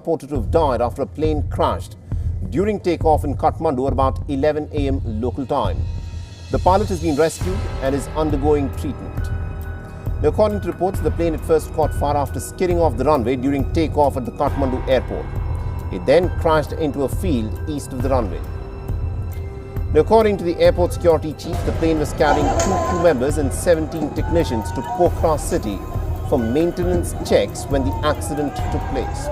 reported to have died after a plane crashed during takeoff in Kathmandu at about 11 a.m. local time. The pilot has been rescued and is undergoing treatment. Now, according to reports, the plane at first caught fire after skidding off the runway during takeoff at the Kathmandu airport. It then crashed into a field east of the runway. Now, according to the airport security chief, the plane was carrying 2 crew members and 17 technicians to Pokhara city for maintenance checks when the accident took place.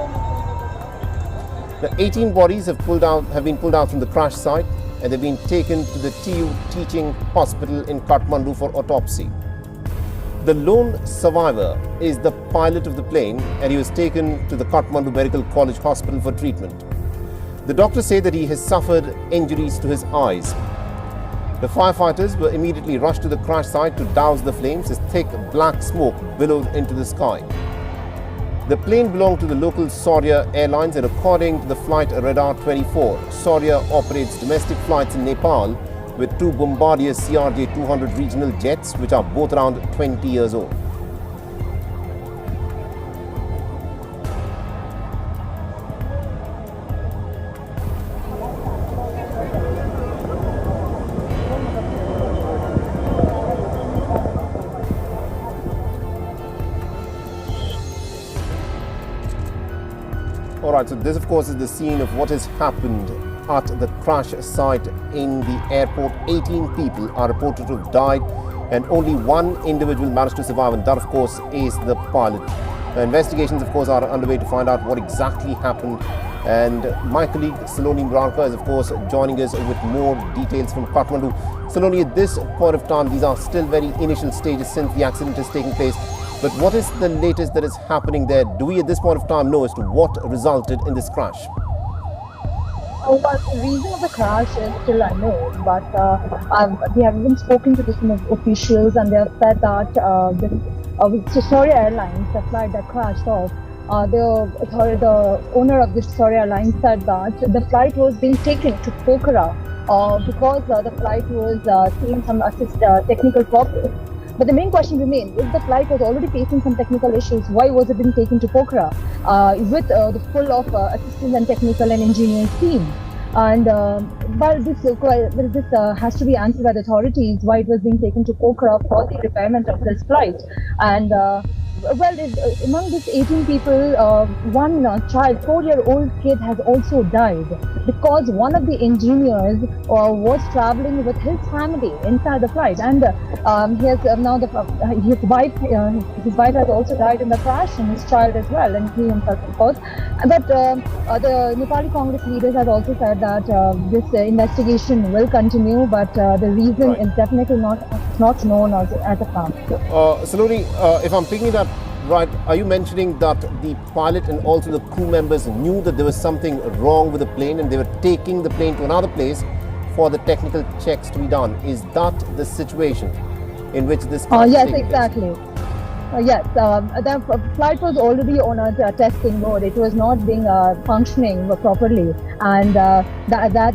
The 18 bodies have been pulled out from the crash site and they've been taken to the TU Teaching Hospital in Kathmandu for autopsy. The lone survivor is the pilot of the plane and he was taken to the Kathmandu Medical College Hospital for treatment. The doctors say that he has suffered injuries to his eyes. The firefighters were immediately rushed to the crash site to douse the flames as thick black smoke billowed into the sky. The plane belonged to the local Sourya Airlines and according to the flight radar 24, Sourya operates domestic flights in Nepal with 2 Bombardier CRJ-200 regional jets which are both around 20 years old. Alright, so this of course is the scene of what has happened at the crash site in the airport. 18 people are reported to have died and only 1 individual managed to survive, and that of course is the pilot. Investigations of course are underway to find out what exactly happened, and my colleague Saloni Mranka is of course joining us with more details from Kathmandu. Saloni, at this point of time, these are still very initial stages since the accident has taken place. But what is the latest that is happening there? Do we at this point of time know as to what resulted in this crash? Well, the reason of the crash is still unknown, but we have even spoken to some officials and they have said that the Sourya Airlines, the flight that crashed off, the owner of this Sourya Airlines said that the flight was being taken to Pokhara because the flight was seeing some technical problems. But the main question remains, if the flight was already facing some technical issues, why was it being taken to Pokhara with the full of assistance and technical and engineering team? And but this has to be answered by the authorities, why it was being taken to Pokhara for the repairment of this flight. And among these 18 people, one child, 4-year-old kid has also died because one of the engineers was traveling with his family inside the flight, and his wife has also died in the crash, and his child as well, and he himself of course. But the Nepali Congress leaders have also said that this investigation will continue, but the reason is definitely not known as of now. Saloni, if I'm picking it up right, are you mentioning that the pilot and also the crew members knew that there was something wrong with the plane and they were taking the plane to another place for the technical checks to be done? Is that the situation in which this yes, exactly. Yes, the flight was already on a testing mode. It was not being functioning properly, and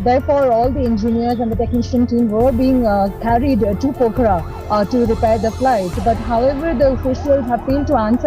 therefore all the engineers and the technician team were being carried to Pokhara to repair the flight. But however, the officials have failed to answer